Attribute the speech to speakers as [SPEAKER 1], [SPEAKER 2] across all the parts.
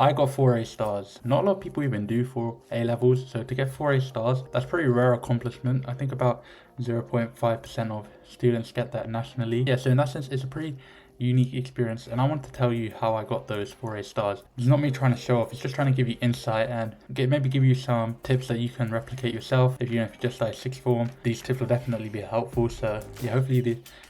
[SPEAKER 1] I got 4 A stars. Not a lot of people even do 4 A levels, so to get 4 A stars, that's a pretty rare accomplishment. I think about 0.5% of students get that nationally. Yeah, so in that sense, it's a pretty unique experience, and I want to tell you how I got those 4 A stars. It's not me trying to show off, it's just trying to give you insight and maybe give you some tips that you can replicate yourself. If you just like sixth form, these tips will definitely be helpful. So yeah, hopefully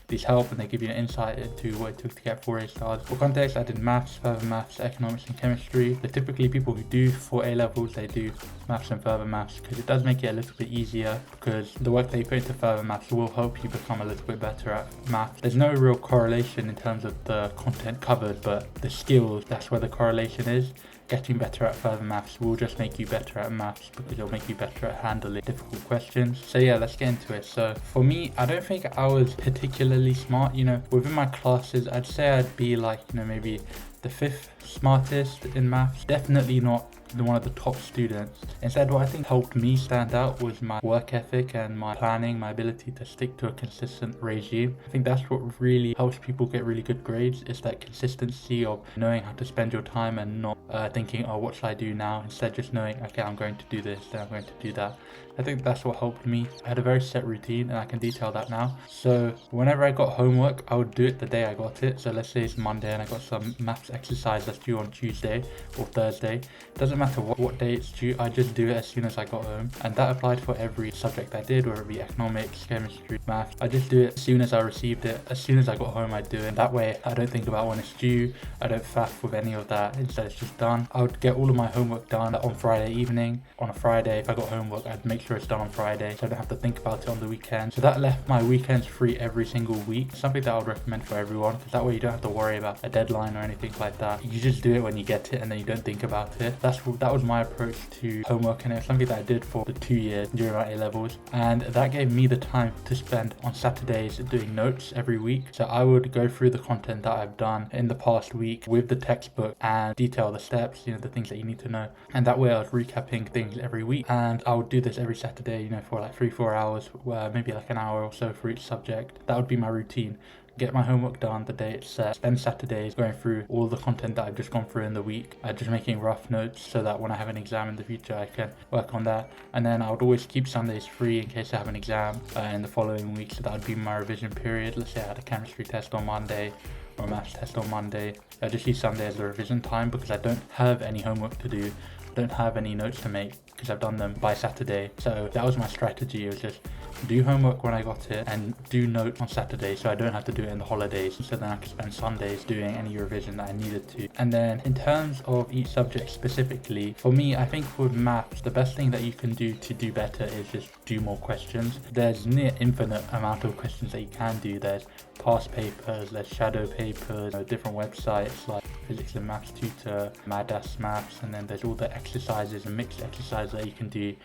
[SPEAKER 1] these help and they give you an insight into what it took to get 4 A stars. For context, I did maths, further maths, economics and chemistry. So typically people who do 4 A levels, they do maths and further maths because it does make it a little bit easier, because the work that you put into further maths will help you become a little bit better at maths. There's no real correlation in terms of the content covered, but the skills, that's where the correlation is. Getting better at further maths will just make you better at maths because it'll make you better at handling difficult questions. So yeah, let's get into it. So for me, I don't think I was particularly smart. Within my classes, I'd say I'd be like, maybe the 5th smartest in maths. Definitely not one of the top students. Instead, what I think helped me stand out was my work ethic and my planning, my ability to stick to a consistent regime. I think that's what really helps people get really good grades, is that consistency of knowing how to spend your time and not thinking, oh, what should I do now? Instead, just knowing, okay, I'm going to do this, then I'm going to do that. I think that's what helped me. I had a very set routine, and I can detail that now. So whenever I got homework, I would do it the day I got it. So let's say it's Monday and I got some maths exercise that's due on Tuesday or Thursday. Doesn't matter what day it's due, I just do it as soon as I got home. And that applied for every subject I did, whether it be economics, chemistry, math. I just do it as soon as I received it. As soon as I got home, I do it. That way I don't think about when it's due. I don't faff with any of that. Instead, it's just done. I would get all of my homework done on Friday evening. On a Friday, if I got homework, I'd make sure it's done on Friday so I don't have to think about it on the weekend. So that left my weekends free every single week. Something that I would recommend for everyone, because that way you don't have to worry about a deadline or anything like that. You just do it when you get it and then you don't think about it. That was my approach to homework, and it's something that I did for the 2 years during my A levels, and that gave me the time to spend on Saturdays doing notes every week. So I would go through the content that I've done in the past week with the textbook and detail the steps, the things that you need to know. And that way I was recapping things every week, and I would do this every Saturday, for like 3-4 hours, maybe like an hour or so for each subject. That would be my routine. Get my homework done the day it's set, spend Saturdays going through all the content that I've just gone through in the week, just making rough notes so that when I have an exam in the future I can work on that. And then I would always keep Sundays free in case I have an exam in the following week, so that would be my revision period. Let's say I had a chemistry test on Monday or a maths test on Monday. I just use Sunday as the revision time because I don't have any homework to do, don't have any notes to make because I've done them by Saturday. So that was my strategy. It was just do homework when I got it and do notes on Saturday so I don't have to do it in the holidays, so then I could spend Sundays doing any revision that I needed to. And then in terms of each subject specifically, for me, I think with maths, the best thing that you can do to do better is just do more questions. There's near infinite amount of questions that you can do. There's past papers, there's shadow papers, different websites like Physics and Maths Tutor, Madas Maths, and then there's all the exercises and mixed exercises that you can do.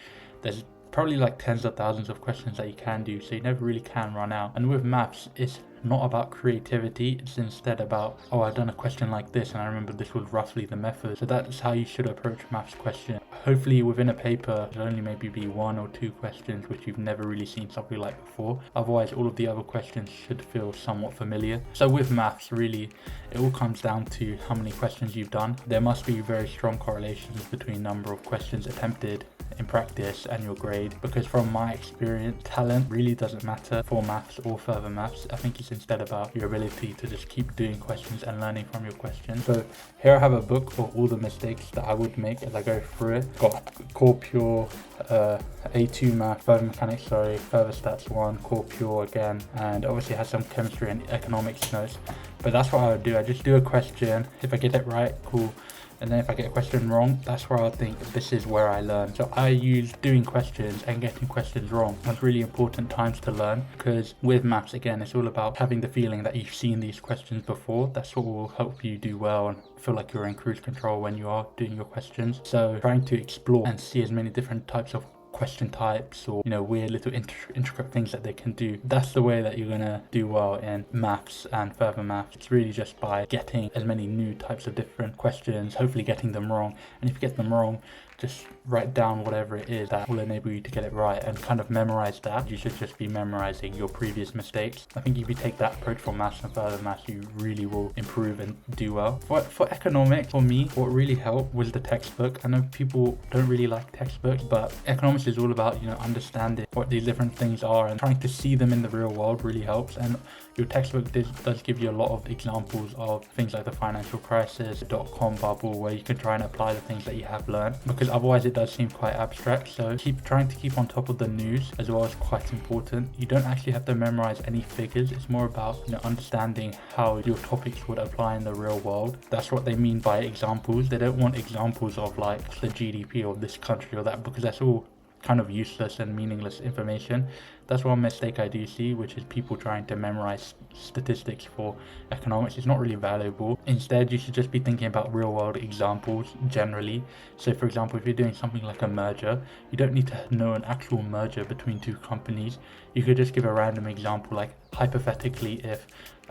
[SPEAKER 1] There's probably like tens of thousands of questions that you can do, so you never really can run out. And with maths, it's not about creativity, it's instead about, oh, I've done a question like this and I remember this was roughly the method. So that's how you should approach maths question. Hopefully within a paper there'll only maybe be 1 or 2 questions which you've never really seen something like before. Otherwise all of the other questions should feel somewhat familiar. So with maths, really it all comes down to how many questions you've done. There must be very strong correlations between number of questions attempted in practice and your grade, because from my experience, talent really doesn't matter for maths or further maths. I think it's instead about your ability to just keep doing questions and learning from your questions. So here I have a book of all the mistakes that I would make as I go through it. Got Core Pure, A2 Math, Further Mechanics, Further Stats 1, Core Pure again, and obviously it has some chemistry and economics notes. But that's what I would do. I just do a question. If I get it right, cool. And then if I get a question wrong, that's where I think this is where I learn. So I use doing questions and getting questions wrong as really important times to learn, because with maths, again, it's all about having the feeling that you've seen these questions before. That's what will help you do well and feel like you're in cruise control when you are doing your questions. So trying to explore and see as many different types of question types or, weird little intricate things that they can do. That's the way that you're gonna do well in maths and further maths. It's really just by getting as many new types of different questions, hopefully getting them wrong. And if you get them wrong, just write down whatever it is that will enable you to get it right and kind of memorize that. You should just be memorizing your previous mistakes. I think if you take that approach for maths and further maths, you really will improve and do well. For economics, for me, what really helped was the textbook. I know people don't really like textbooks, but economics is all about, understanding what these different things are and trying to see them in the real world really helps. And your textbook does give you a lot of examples of things like the financial crisis, the dot-com bubble, where you can try and apply the things that you have learned, because otherwise it does seem quite abstract. So trying to keep on top of the news as well is quite important. You don't actually have to memorize any figures. It's more about understanding how your topics would apply in the real world. That's what they mean by examples. They don't want examples of like the GDP of this country or that, because that's all kind of useless and meaningless information. That's one mistake I do see, which is people trying to memorize statistics for economics. It's not really valuable. Instead, you should just be thinking about real world examples generally. So for example, if you're doing something like a merger, you don't need to know an actual merger between two companies. You could just give a random example, like hypothetically, if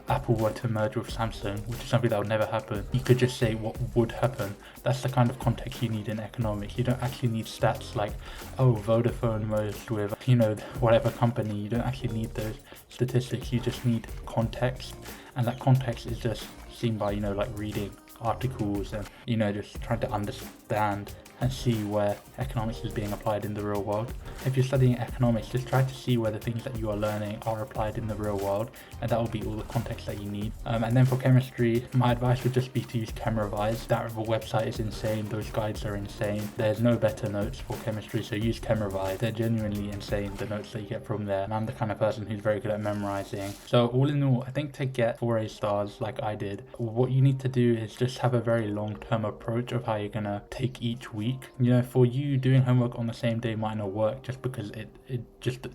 [SPEAKER 1] Apple were to merge with Samsung, which is something that would never happen, you could just say what would happen. That's the kind of context you need in economics. You don't actually need stats like, oh, Vodafone merged with, whatever company. You don't actually need those statistics. You just need context. And that context is just seen by, like reading articles and, just trying to understand and see where economics is being applied in the real world. If you're studying economics, just try to see where the things that you are learning are applied in the real world, and that will be all the context that you need. And then for chemistry, my advice would just be to use ChemRevise. That website is insane. Those guides are insane. There's no better notes for chemistry, so use ChemRevise. They're genuinely insane, the notes that you get from there. And I'm the kind of person who's very good at memorizing. So all in all, I think to get 4A stars like I did, what you need to do is just have a very long-term approach of how you're gonna take each week. For you, doing homework on the same day might not work just because it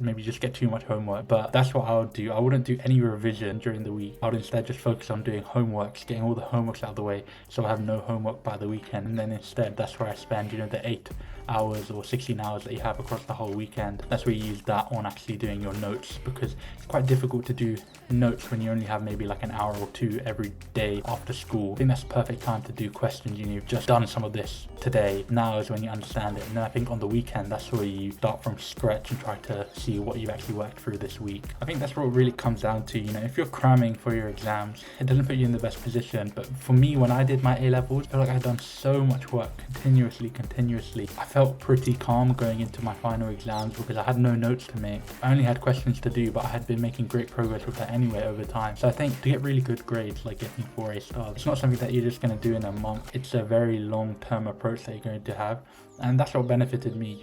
[SPEAKER 1] maybe just get too much homework. But that's what I would do. I wouldn't do any revision during the week. I would instead just focus on doing homeworks, getting all the homeworks out of the way, so I have no homework by the weekend. And then instead, that's where I spend, the 8 hours or 16 hours that you have across the whole weekend. That's where you use that on actually doing your notes, because it's quite difficult to do notes when you only have maybe like an hour or two every day after school. I think that's the perfect time to do questions. You've just done some of this today. Now is when you understand it. And then I think on the weekend, that's where you start from scratch and try to see what you've actually worked through this week. I think that's what it really comes down to. If you're cramming for your exams, it doesn't put you in the best position. But for me, when I did my A-levels, I feel like I'd done so much work continuously. I felt pretty calm going into my final exams because I had no notes to make. I only had questions to do, but I had been making great progress with that anyway over time. So I think to get really good grades, like getting 4A stars, it's not something that you're just going to do in a month. It's a very long-term approach that you're going to have. And that's what benefited me,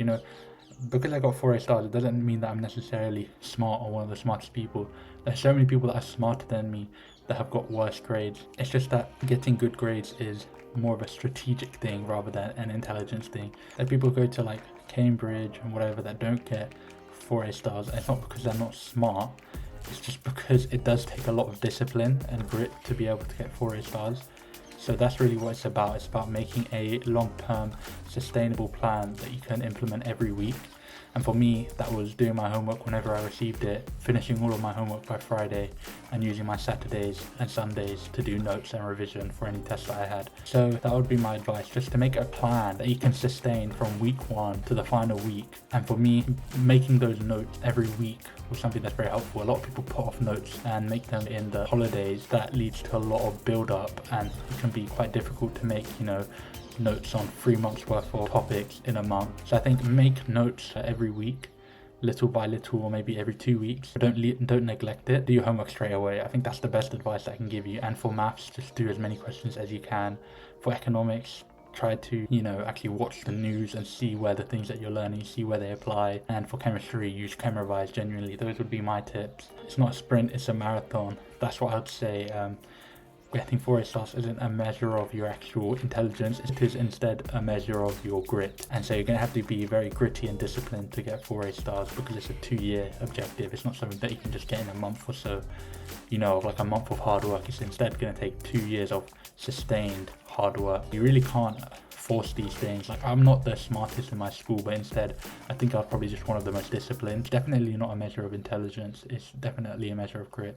[SPEAKER 1] because I got 4A stars, it doesn't mean that I'm necessarily smart or one of the smartest people. There's so many people that are smarter than me that have got worse grades. It's just that getting good grades is more of a strategic thing rather than an intelligence thing. That people go to like Cambridge and whatever that don't get 4A stars, and it's not because they're not smart, it's just because it does take a lot of discipline and grit to be able to get 4A stars. So that's really what it's about. It's about making a long-term sustainable plan that you can implement every week. And for me, that was doing my homework whenever I received it, finishing all of my homework by Friday, and using my Saturdays and Sundays to do notes and revision for any tests that I had. So that would be my advice, just to make a plan that you can sustain from week 1 to the final week. And for me, making those notes every week was something that's very helpful. A lot of people put off notes and make them in the holidays. That leads to a lot of build-up, and it can be quite difficult to make, notes on 3 months worth of topics in a month. So I think make notes every week, little by little, or maybe every 2 weeks. Don't neglect it. Do your homework straight away. I think that's the best advice I can give you. And for maths, just do as many questions as you can. For economics, try to, actually watch the news and see where the things that you're learning, see where they apply. And for chemistry, use ChemRevise genuinely. Those would be my tips. It's not a sprint, it's a marathon. That's what I would say. Getting 4A stars isn't a measure of your actual intelligence, it is instead a measure of your grit. And so you're going to have to be very gritty and disciplined to get 4A stars, because it's a 2-year objective. It's not something that you can just get in a month or so, of like a month of hard work. It's instead going to take 2 years of sustained hard work. You really can't force these things. Like, I'm not the smartest in my school, but instead I think I was probably just one of the most disciplined. Definitely not a measure of intelligence, it's definitely a measure of grit.